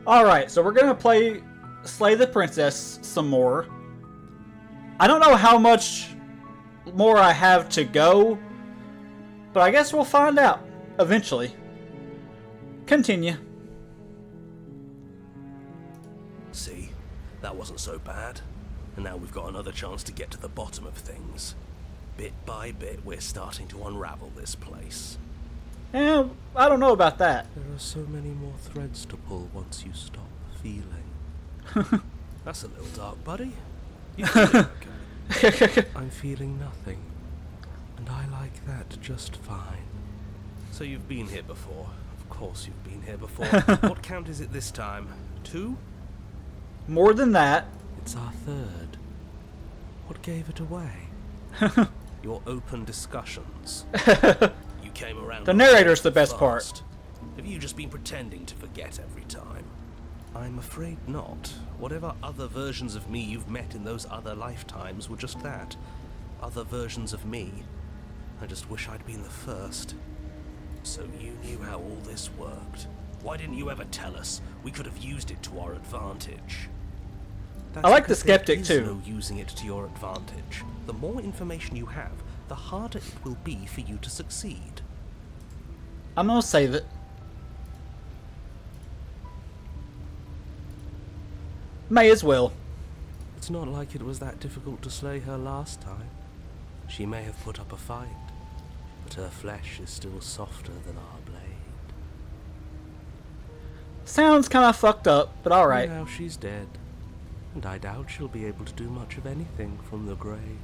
Alright, so we're gonna play Slay the Princess some more. I don't know how much more I have to go, but I guess we'll find out eventually. Continue. See, that wasn't so bad. And now we've got another chance to get to the bottom of things. Bit by bit, we're starting to unravel this place. I don't know about that. There are so many more threads to pull once you stop feeling. That's a little dark, buddy. You feeling okay? I'm feeling nothing. And I like that just fine. So you've been here before. Of course you've been here before. What count is it this time? 2? More than that. It's our 3rd. What gave it away? Your open discussions. You came around. The narrator's the best part. Have you just been pretending to forget every time? I'm afraid not. Whatever other versions of me you've met in those other lifetimes were just that. Other versions of me. I just wish I'd been the first. So you knew how all this worked. Why didn't you ever tell us? We could have used it to our advantage. I like the skeptic too. There is no using it to your advantage. The more information you have, the harder it will be for you to succeed. I'm gonna save it. May as well. It's not like it was that difficult to slay her last time. She may have put up a fight, but her flesh is still softer than our blade. Sounds kind of fucked up, but alright. Now she's dead, and I doubt she'll be able to do much of anything from the grave.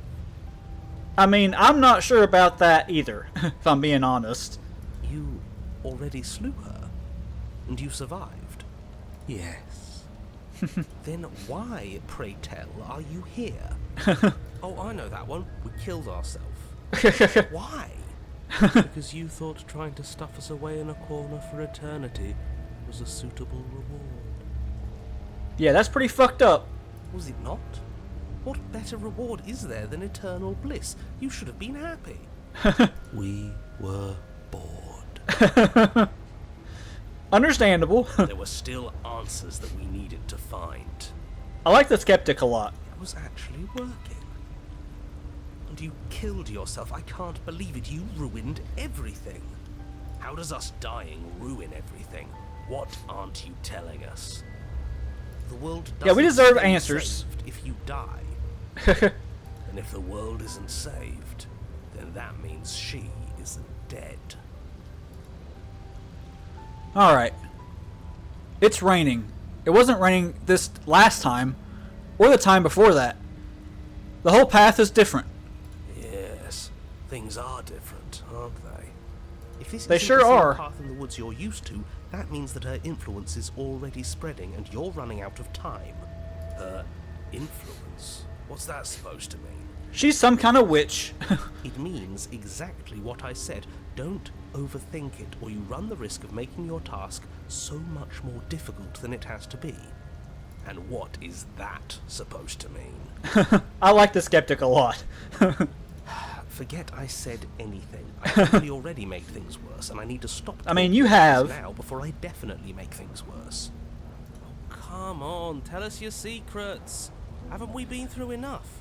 I mean, I'm not sure about that either, if I'm being honest. You already slew her, and you survived? Yes. Then why, pray tell, are you here? Oh, I know that one. We killed ourselves. Why? Because you thought trying to stuff us away in a corner for eternity was a suitable reward. Yeah, that's pretty fucked up. Was it not? What better reward is there than eternal bliss? You should have been happy. We were bored. Understandable. There were still answers that we needed to find. I like the skeptic a lot. It was actually working. And you killed yourself. I can't believe it. You ruined everything. How does us dying ruin everything? What aren't you telling us? The world doesn't Yeah, we deserve stay answers. saved if you die. And if the world isn't saved, then that means she isn't dead. Alright. It's raining. It wasn't raining this last time, or the time before that. The whole path is different. Yes, things are different, aren't they? If this They isn't sure the same are. path in the woods you're used to, that means that her influence is already spreading and you're running out of time. Her influence? What's that supposed to mean? She's some kind of witch. It means exactly what I said. Don't overthink it, or you run the risk of making your task so much more difficult than it has to be. And what is that supposed to mean? I like the skeptic a lot. Forget I said anything. I probably already made things worse, and I need to stop. I mean, you talking have. now before I definitely make things worse. Oh, come on, tell us your secrets. Haven't we been through enough?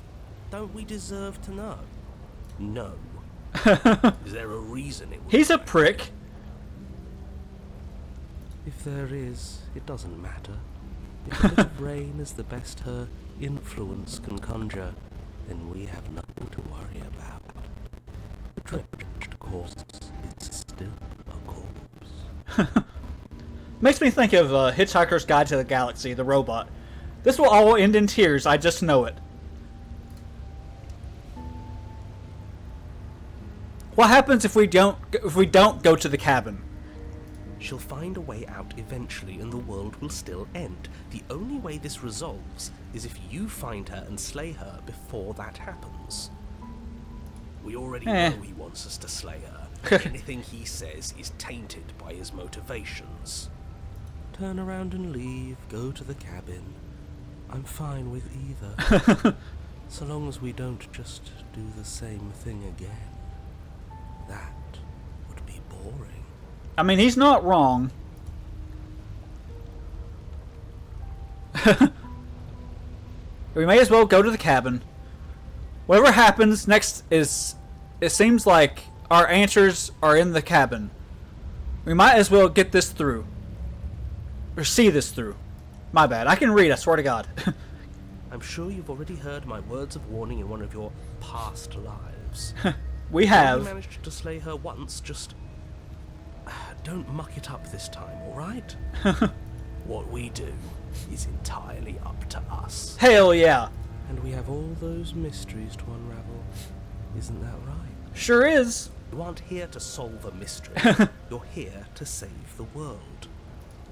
Don't we deserve to know? No. Is there a reason it would He's a be? prick. If there is, it doesn't matter. If a bit of rain is the best her influence can conjure, then we have nothing to worry about. The drenched corpse is still a corpse. Makes me think of Hitchhiker's Guide to the Galaxy, the robot. This will all end in tears, I just know it. What happens if we don't go to the cabin? She'll find a way out eventually and the world will still end. The only way this resolves is if you find her and slay her before that happens. We already know he wants us to slay her. Anything he says is tainted by his motivations. Turn around and leave, go to the cabin. I'm fine with either. So long as we don't just do the same thing again. That would be boring. I mean, he's not wrong. We may as well go to the cabin. Whatever happens next is... It seems like our answers are in the cabin. We might as well get this through. Or see this through. My bad. I can read, I swear to God. I'm sure you've already heard my words of warning in one of your past lives. We You have. managed to slay her once, just... don't muck it up this time, alright? What we do is entirely up to us. Hell yeah. And we have all those mysteries to unravel. Isn't that right? Sure is. You aren't here to solve a mystery. You're here to save the world.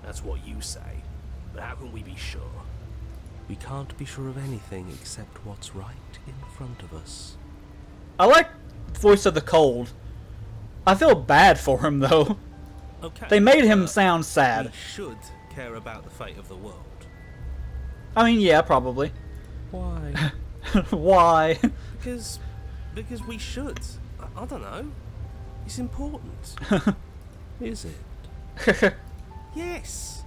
That's what you say. But how can we be sure? We can't be sure of anything except what's right in front of us. I like Voice of the Cold. I feel bad for him, though. Okay. They made him sound We sad. should care about the fate of the world. I mean, yeah, probably. Why? Why? Because we should. I don't know. It's important. Is it? Yes.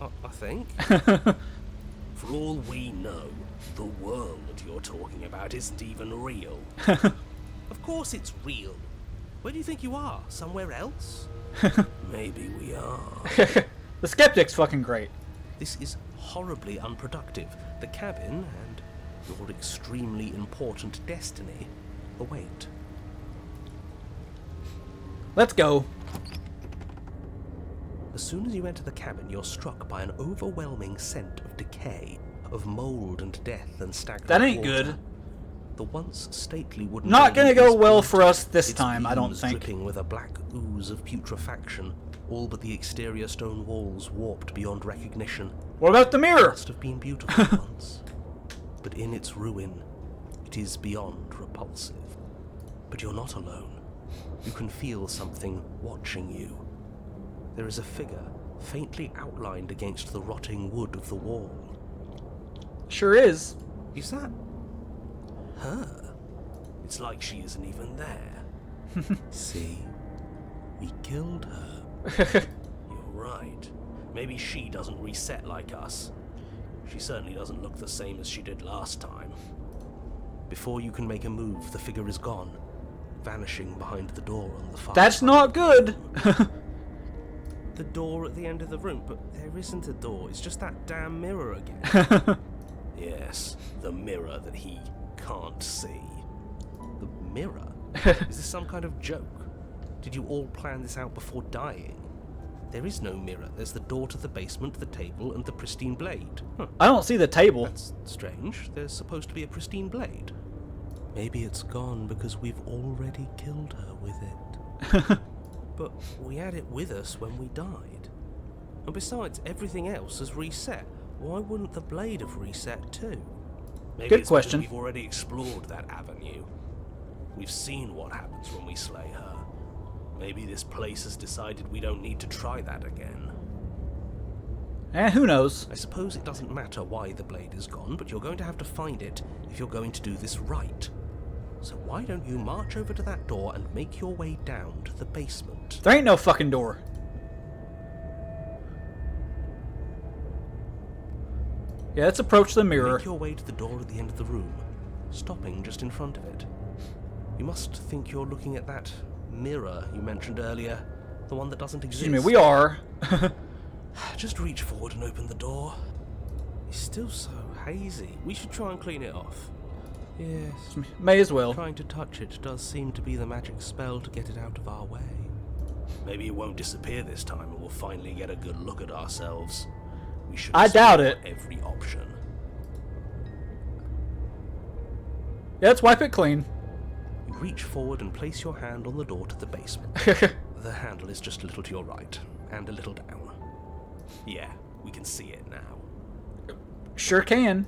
I think. For all we know, the world you're talking about isn't even real. Of course it's real. Where do you think you are? Somewhere else? Maybe we are. The skeptic's fucking great. This is horribly unproductive. The cabin and your extremely important destiny await. Let's go. As soon as you enter the cabin, you're struck by an overwhelming scent of decay, of mold and death and stagnant That ain't water. good. The once stately wooden Not gonna building go is well built, for us this its time, I don't beams think. dripping with a black ooze of putrefaction, all but the exterior stone walls warped beyond recognition. What about the mirror? Must have been beautiful once, but in its ruin, it is beyond repulsive. But you're not alone. You can feel something watching you. There is a figure, faintly outlined against the rotting wood of the wall. Sure is. Is that her? It's like she isn't even there. See? We killed her. You're right. Maybe she doesn't reset like us. She certainly doesn't look the same as she did last time. Before you can make a move, the figure is gone, vanishing behind the door on the far That's side. not good. The door at the end of the room, but there isn't a door. It's just that damn mirror again. Yes, the mirror that he can't see. The mirror? Is this some kind of joke? Did you all plan this out before dying? There is no mirror. There's the door to the basement, the table, and the pristine blade. Huh. I don't see the table. That's strange. There's supposed to be a pristine blade. Maybe it's gone because we've already killed her with it. But we had it with us when we died. And besides, everything else has reset. Why wouldn't the blade have reset too? Maybe Good it's question. because we've already explored that avenue. We've seen what happens when we slay her. Maybe this place has decided we don't need to try that again. Who knows? I suppose it doesn't matter why the blade is gone, but you're going to have to find it if you're going to do this right. So why don't you march over to that door and make your way down to the basement? There ain't no fucking door. Yeah, let's approach the mirror. Make your way to the door at the end of the room, stopping just in front of it. You must think you're looking at that mirror you mentioned earlier, the one that doesn't exist. Excuse me, we are. Just reach forward and open the door. It's still so hazy. We should try and clean it off. Yes. May as well. Trying to touch it does seem to be the magic spell to get it out of our way. Maybe it won't disappear this time and we'll finally get a good look at ourselves. We should I doubt explore it. every option. Yeah, let's wipe it clean. You reach forward and place your hand on the door to the basement. The handle is just a little to your right, and a little down. Yeah, we can see it now. Sure can.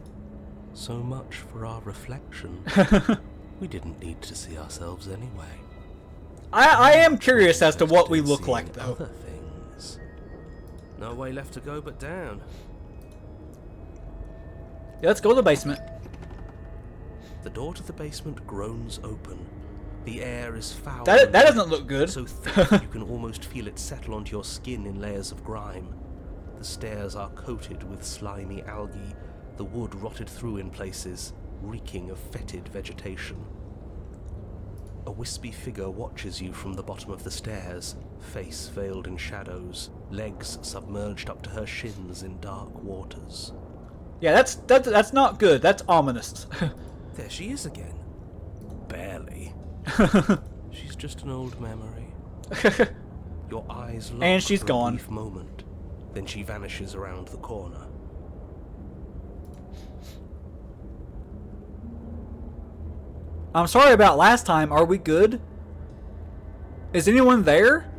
So much for our reflection. We didn't need to see ourselves anyway. I am curious as to what we look Seeing like, though. Other things. No way left to go but down. Yeah, let's go to the basement. The door to the basement groans open. The air is foul. That doesn't look good. So thick you can almost feel it settle onto your skin in layers of grime. The stairs are coated with slimy algae, the wood rotted through in places, reeking of fetid vegetation. A wispy figure watches you from the bottom of the stairs, face veiled in shadows, legs submerged up to her shins in dark waters. Yeah, that's not good. That's ominous. There she is again. Barely. She's just an old memory. Your eyes lock And she's for gone. a brief moment, then she vanishes around the corner. I'm sorry about last time. Are we good? Is anyone there?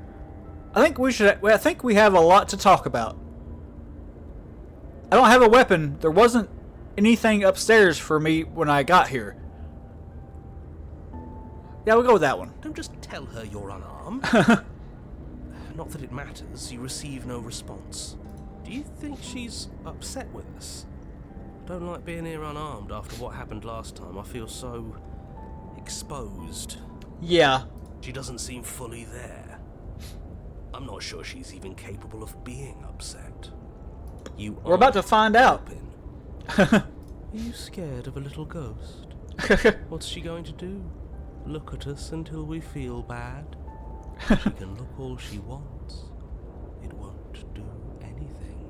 I think we have a lot to talk about. I don't have a weapon. There wasn't anything upstairs for me when I got here. Yeah, we'll go with that one. Don't just tell her you're unarmed. Not that it matters, you receive no response. Do you think she's upset with us? Don't like being here unarmed after what happened last time. I feel so exposed. Yeah. She doesn't seem fully there. I'm not sure she's even capable of being upset. We're about to find out. Are you scared of a little ghost? What's she going to do? Look at us until we feel bad? She can look all she wants. It won't do anything.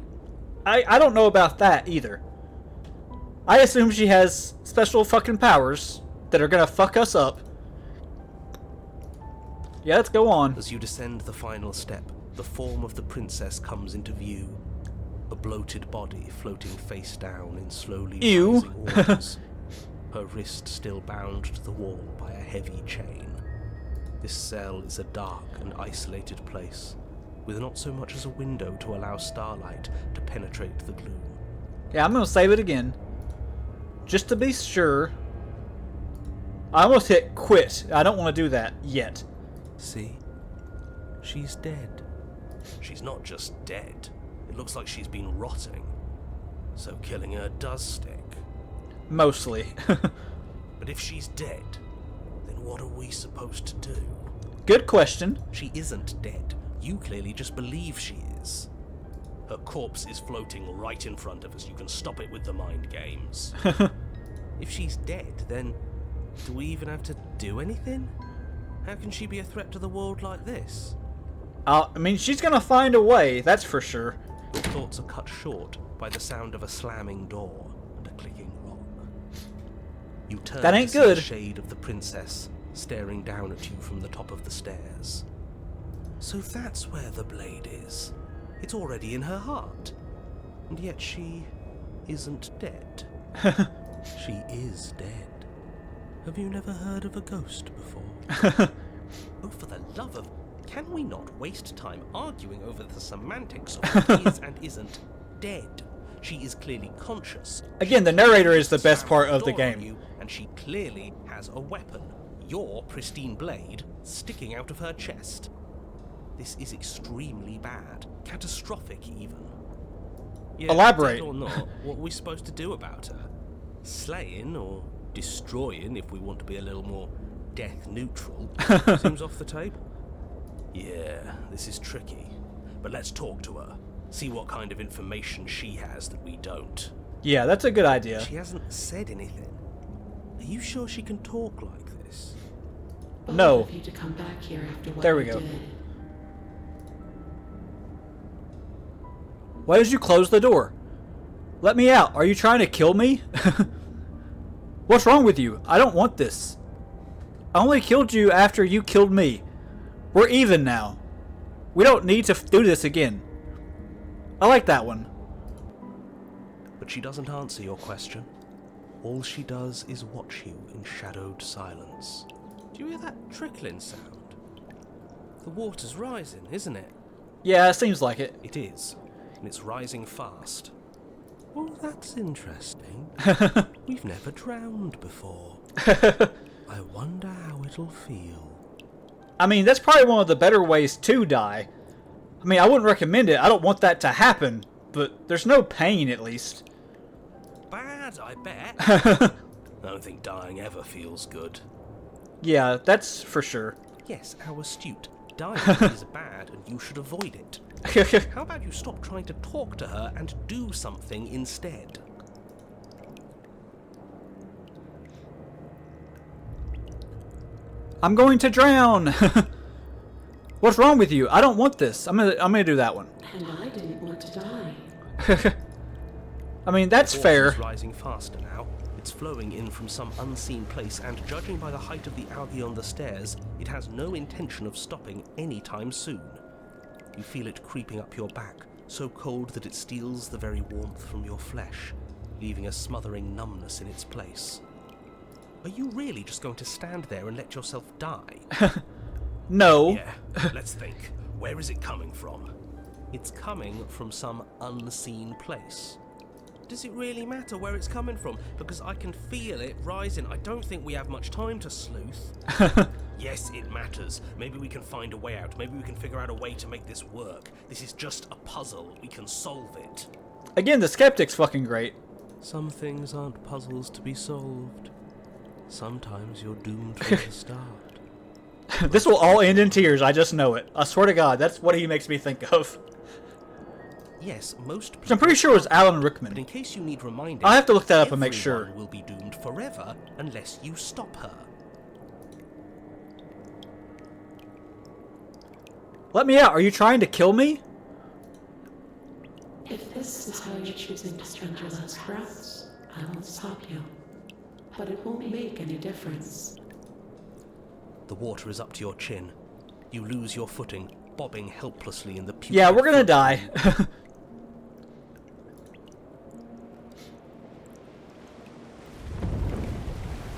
I don't know about that either. I assume she has special fucking powers that are gonna fuck us up. Yeah, let's go on. As you descend the final step, the form of the princess comes into view. A bloated body floating face down in slowly rising waters. Her wrist still bound to the wall by a heavy chain. This cell is a dark and isolated place, with not so much as a window to allow starlight to penetrate the gloom. Yeah, I'm gonna save it again. Just to be sure. I almost hit quit. I don't want to do that yet. See? She's dead. She's not just dead. It looks like she's been rotting. So killing her does stick. Mostly. But if she's dead, then what are we supposed to do? Good question. She isn't dead. You clearly just believe she is. Her corpse is floating right in front of us. You can stop it with the mind games. If she's dead, then do we even have to do anything? How can she be a threat to the world like this? I mean, she's gonna find a way, that's for sure. Your thoughts are cut short by the sound of a slamming door and a clicking lock. You turn That ain't to see good. the shade of the princess staring down at you from the top of the stairs. So that's where the blade is. It's already in her heart. And yet she isn't dead. She is dead. Have you never heard of a ghost before? Oh, for the love of... Can we not waste time arguing over the semantics of what is and isn't dead? She is clearly conscious. Again, the narrator is the best part of the game. You, and she clearly has a weapon. Your pristine blade sticking out of her chest. This is extremely bad. Catastrophic, even. Yeah, Elaborate. Dead or not, what are we supposed to do about her? Slaying or destroying, if we want to be a little more death neutral, seems off the table. Yeah, this is tricky. But let's talk to her. See what kind of information she has that we don't. Yeah, that's a good idea. She hasn't said anything. Are you sure she can talk like this? No. Bold of you to come back here after what There we you go. did. Why did you close the door? Let me out. Are you trying to kill me? What's wrong with you? I don't want this. I only killed you after you killed me. We're even now. We don't need to do this again. I like that one. But she doesn't answer your question. All she does is watch you in shadowed silence. Do you hear that trickling sound? The water's rising, isn't it? Yeah, it seems like it. It is, and it's rising fast. Oh, that's interesting. We've never drowned before. I wonder how it'll feel. I mean, that's probably one of the better ways to die. I mean, I wouldn't recommend it. I don't want that to happen, but there's no pain at least. Bad, I bet. I don't think dying ever feels good. Yeah, that's for sure. Yes, how astute. Dying is bad and you should avoid it. How about you stop trying to talk to her and do something instead? I'm going to drown. What's wrong with you? I don't want this. I'm gonna do that one. And I didn't want to die. I mean, that's The water fair. is rising faster now. It's flowing in from some unseen place, and judging by the height of the algae on the stairs, it has no intention of stopping anytime soon. You feel it creeping up your back, so cold that it steals the very warmth from your flesh, leaving a smothering numbness in its place. Are you really just going to stand there and let yourself die? No. Yeah, let's think. Where is it coming from? It's coming from some unseen place. Does it really matter where it's coming from? Because I can feel it rising. I don't think we have much time to sleuth. Yes, it matters. Maybe we can find a way out. Maybe we can figure out a way to make this work. This is just a puzzle. We can solve it. Again, the skeptic's fucking great. Some things aren't puzzles to be solved. Sometimes you're doomed from the start. This will all end in tears. I just know it. I swear to God, that's what he makes me think of. Yes, most people. So I'm pretty sure it was Alan But Rickman. in case you need reminding, I'll have to look that up and make everyone sure. will be doomed forever unless you stop her. Let me out. Are you trying to kill me? If this is how you're choosing to spend your last breaths, I won't stop you. But it won't make any difference. The water is up to your chin. You lose your footing, bobbing helplessly in the putrid Yeah, we're gonna flood. die.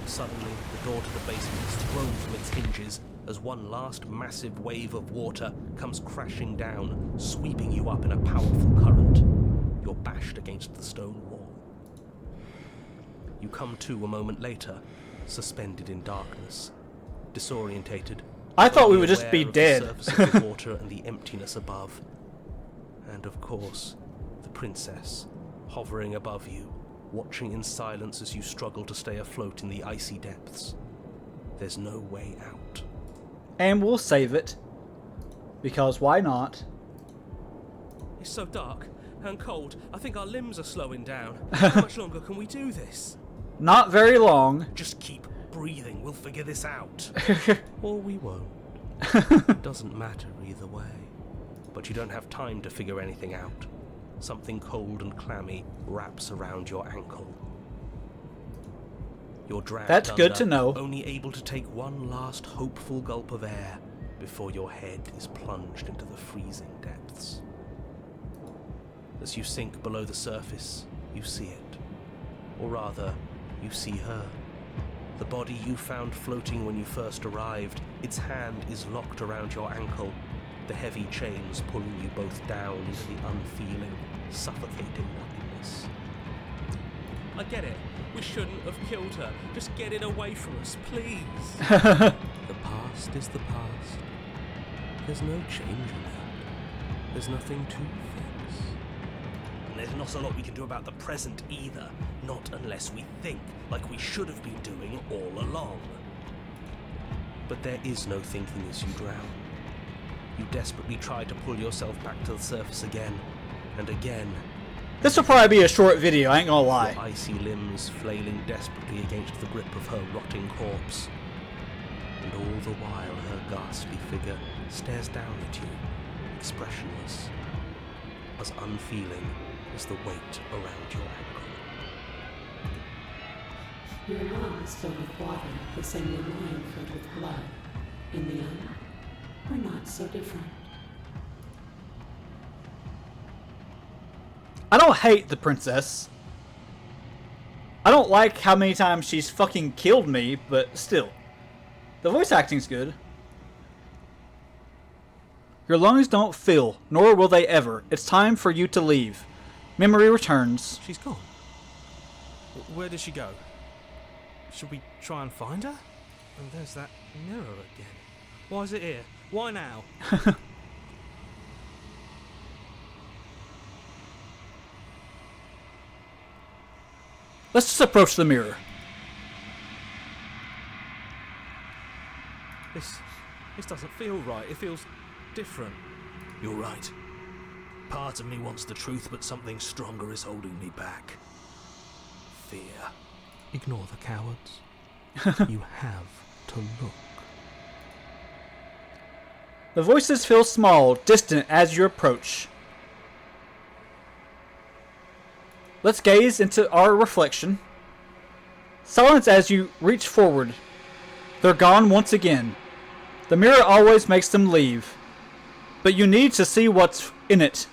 Suddenly, the door to the basement is thrown from its hinges as one last massive wave of water comes crashing down, sweeping you up in a powerful current. You're bashed against the stone wall. You come to a moment later, suspended in darkness, disorientated. I thought we only would just be aware of dead. The surface of the water and the emptiness above. And of course, the princess, hovering above you, watching in silence as you struggle to stay afloat in the icy depths. There's no way out. And we'll save it. Because why not? It's so dark and cold, I think our limbs are slowing down. How much longer can we do this? Not very long. Just keep breathing, we'll figure this out. Or we won't. It doesn't matter either way. But you don't have time to figure anything out. Something cold and clammy wraps around your ankle. You're dragged That's good under, to know. only able to take one last hopeful gulp of air before your head is plunged into the freezing depths. As you sink below the surface, you see it. Or rather, you see her. The body you found floating when you first arrived, its hand is locked around your ankle, the heavy chains pulling you both down into the unfeeling, suffocating nothingness. I get it. We shouldn't have killed her. Just get it away from us, please. The past is the past. There's no changing it. There's nothing to fix. And there's not a lot we can do about the present either. Not unless we think, like we should have been doing all along. But there is no thinking as you drown. You desperately try to pull yourself back to the surface again, and again. This will probably be a short video, I ain't gonna Your lie. icy limbs flailing desperately against the grip of her rotting corpse. And all the while her ghastly figure stares down at you, expressionless, as unfeeling as the weight around your ankle. Your lungs filled with water, the same as mine filled with blood. In the end, we're not so different. I don't hate the princess. I don't like how many times she's fucking killed me, but still. The voice acting's good. Your lungs don't fill, nor will they ever. It's time for you to leave. Memory returns. She's gone. Where did she go? Should we try and find her? And there's that mirror again. Why is it here? Why now? Let's just approach the mirror. This doesn't feel right. It feels different. You're right. Part of me wants the truth, but something stronger is holding me back. Fear. Ignore the cowards. You have to look. The voices feel small, distant as you approach. Let's gaze into our reflection. Silence as you reach forward. They're gone once again. The mirror always makes them leave. But you need to see what's in it.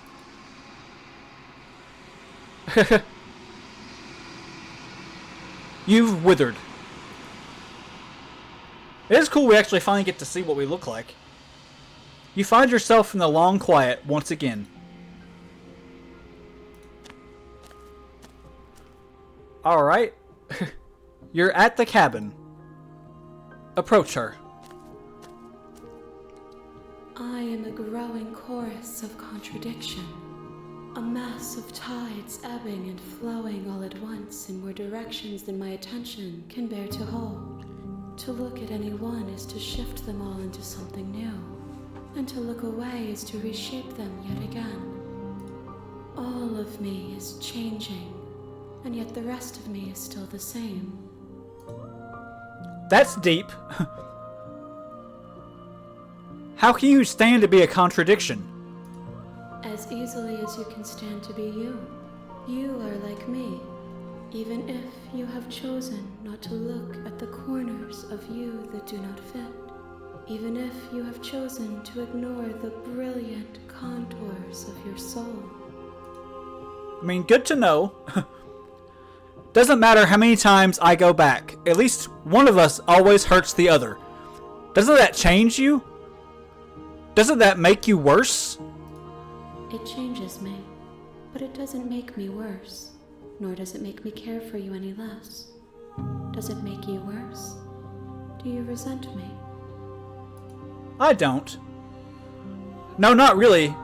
You've withered. It is cool we actually finally get to see what we look like. You find yourself in the long quiet once again. Alright. You're at the cabin. Approach her. I am a growing chorus of contradiction. A mass of tides ebbing and flowing all at once in more directions than my attention can bear to hold. To look at any one is to shift them all into something new, and to look away is to reshape them yet again. All of me is changing, and yet the rest of me is still the same. That's deep. How can you stand to be a contradiction? As easily as you can stand to be you. You are like me, even if you have chosen not to look at the corners of you that do not fit. Even if you have chosen to ignore the brilliant contours of your soul. I mean, good to know. Doesn't matter how many times I go back. At least one of us always hurts the other. Doesn't that change you? Doesn't that make you worse? It changes me, but it doesn't make me worse, nor does it make me care for you any less. Does it make you worse? Do you resent me? I don't. No, not really.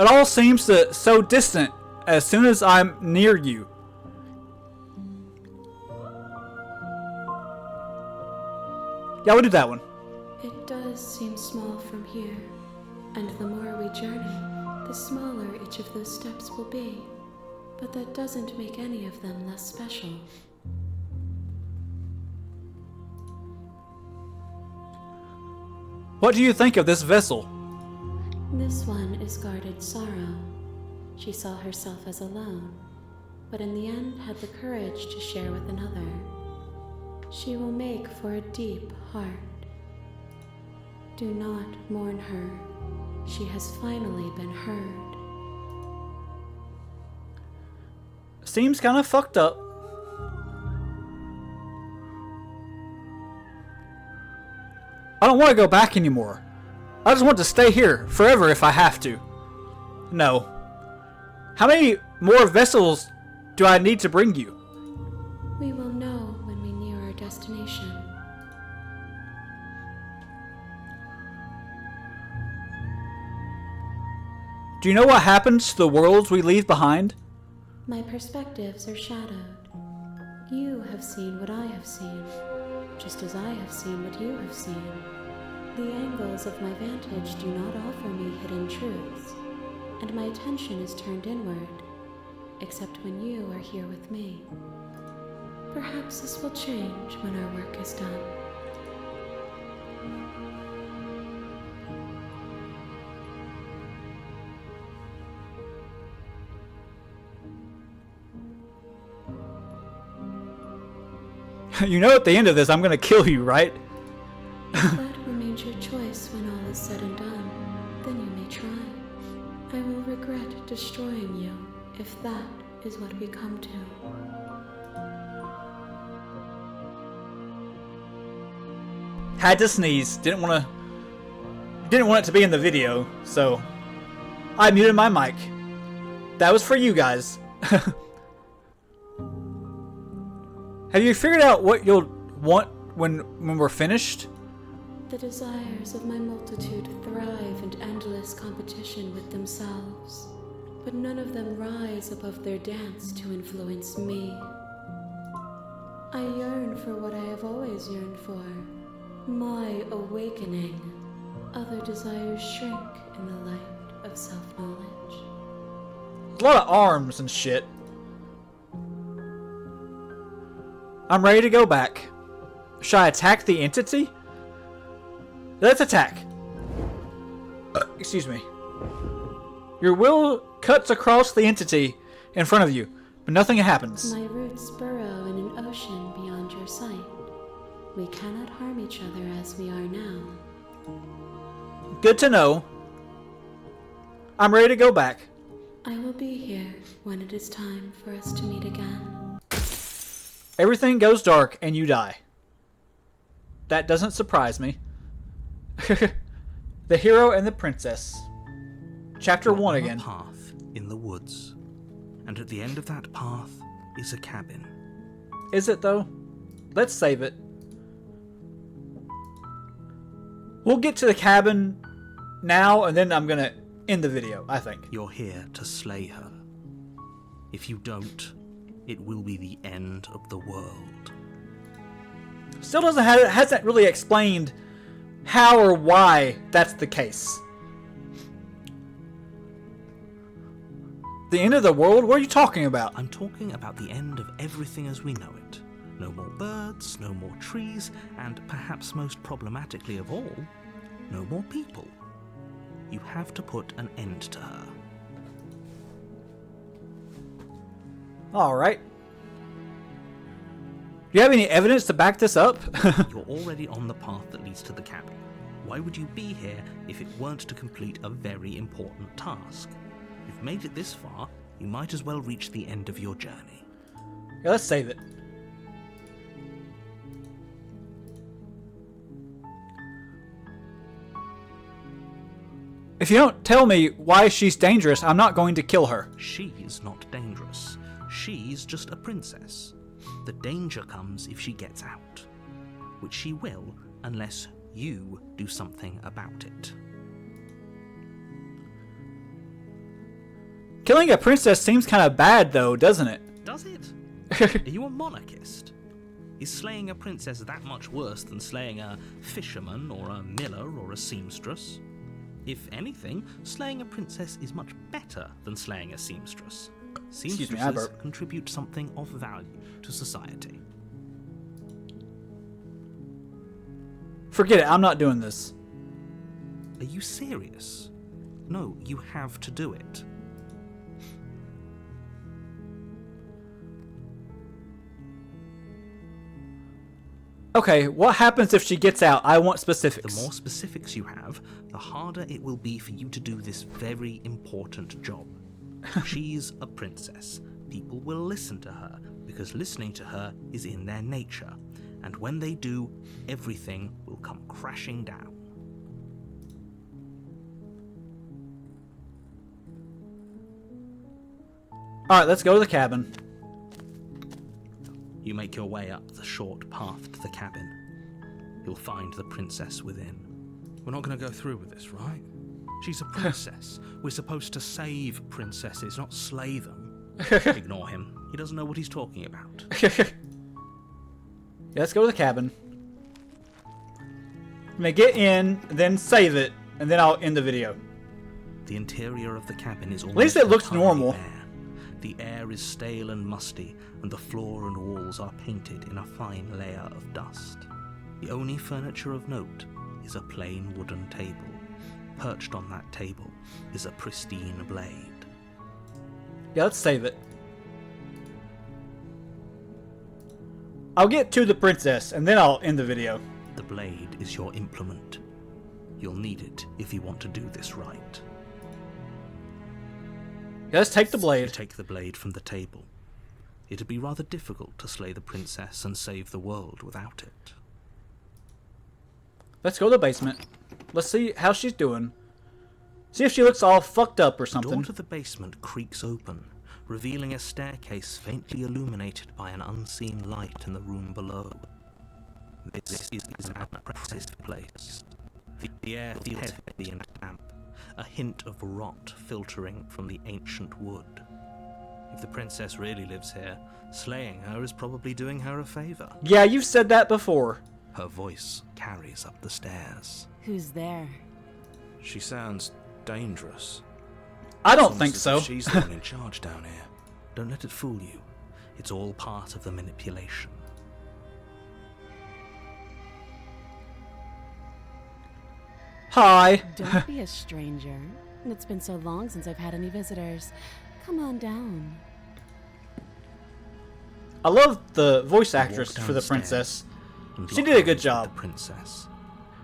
It all seems so distant as soon as I'm near you. Yeah, we'll do that one. It does seem small from here, and the more we journey, the smaller each of those steps will be. But that doesn't make any of them less special. What do you think of this vessel? This one is guarded sorrow. She saw herself as alone, but in the end had the courage to share with another. She will make for a deep heart. Do not mourn her. She has finally been heard. Seems kind of fucked up. I don't want to go back anymore. I just want to stay here forever if I have to. No. How many more vessels do I need to bring you? We will know when we near our destination. Do you know what happens to the worlds we leave behind? My perspectives are shadowed. You have seen what I have seen, just as I have seen what you have seen. The angles of my vantage do not offer me hidden truths, and my attention is turned inward, except when you are here with me. Perhaps this will change when our work is done. You know at the end of this I'm gonna kill you, right? If that remains your choice when all is said and done, then you may try. I will regret destroying you if that is what we come to. Had to sneeze. Didn't want it to be in the video, so I muted my mic. That was for you guys. Have you figured out what you'll want when we're finished? The desires of my multitude thrive in endless competition with themselves, but none of them rise above their dance to influence me. I yearn for what I have always yearned for, my awakening. Other desires shrink in the light. of self-knowledge. A lot of arms and shit. I'm ready to go back. Should I attack the entity? Let's attack. Excuse me. Your will cuts across the entity in front of you, but nothing happens. My roots burrow in an ocean beyond your sight. We cannot harm each other as we are now. Good to know. I'm ready to go back. I will be here when it is time for us to meet again. Everything goes dark and you die. That doesn't surprise me. The Hero and the Princess. Chapter 1 again. A path in the woods, and at the end of that path is a cabin. Is it though? Let's save it. We'll get to the cabin now, and then I'm gonna end the video, I think. You're here to slay her. If you don't, it will be the end of the world. Still hasn't really explained how or why that's the case. The end of the world? What are you talking about? I'm talking about the end of everything as we know it. No more birds, no more trees, and perhaps most problematically of all, no more people. You have to put an end to her. Alright. Do you have any evidence to back this up? You're already on the path that leads to the cabin. Why would you be here if it weren't to complete a very important task? You've made it this far, you might as well reach the end of your journey. Yeah, let's save it. If you don't tell me why she's dangerous, I'm not going to kill her. She's not dangerous. She's just a princess. The danger comes if she gets out, which she will unless you do something about it. Killing a princess seems kind of bad though, doesn't it? Does it? Are you a monarchist? Is slaying a princess that much worse than slaying a fisherman or a miller or a seamstress? If anything, slaying a princess is much better than slaying a seamstress. Seamstresses contribute something of value to society. Forget it, I'm not doing this. Are you serious? No, you have to do it. Okay, what happens if she gets out? I want specifics. The more specifics you have, the harder it will be for you to do this very important job. She's a princess. People will listen to her, because listening to her is in their nature. And when they do, everything will come crashing down. Alright, let's go to the cabin. You make your way up the short path to the cabin. You'll find the princess within. We're not going to go through with this, right? She's a princess. We're supposed to save princesses, not slay them. Ignore him. He doesn't know what he's talking about. Yeah, let's go to the cabin. I'm gonna get in, then save it, and then I'll end the video. The interior of the cabin is almost At least it looks entirely normal. bare. The air is stale and musty, and the floor and walls are painted in a fine layer of dust. The only furniture of note is a plain wooden table. Perched on that table is a pristine blade. Yeah, let's save it. I'll get to the princess, and then I'll end the video. The blade is your implement. You'll need it if you want to do this right. Yeah, let's take the You blade. take the blade from the table. It'd be rather difficult to slay the princess and save the world without it. Let's go to the basement. Let's see how she's doing. See if she looks all fucked up or The something. door to the basement creaks open, revealing a staircase faintly illuminated by an unseen light in the room below. This is an oppressive place. The air feels heavy and damp, a hint of rot filtering from the ancient wood. If the princess really lives here, slaying her is probably doing her a favor. Yeah, you've said that before. Her voice carries up the stairs. Who's there? She sounds dangerous. I don't It's think almost so. as if she's the one in charge down here. Don't let it fool you. It's all part of the manipulation. Hi. Don't be a stranger. It's been so long since I've had any visitors. Come on down. I love the voice You walk actress down for the stairs princess. and She lock did a good arms with job. The princess.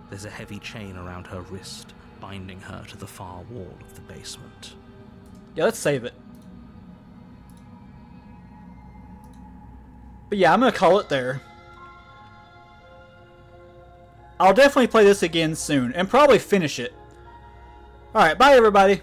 There's a heavy chain around her wrist, binding her to the far wall of the basement. Yeah, let's save it. But yeah, I'm gonna call it there. I'll definitely play this again soon, and probably finish it. Alright, bye everybody.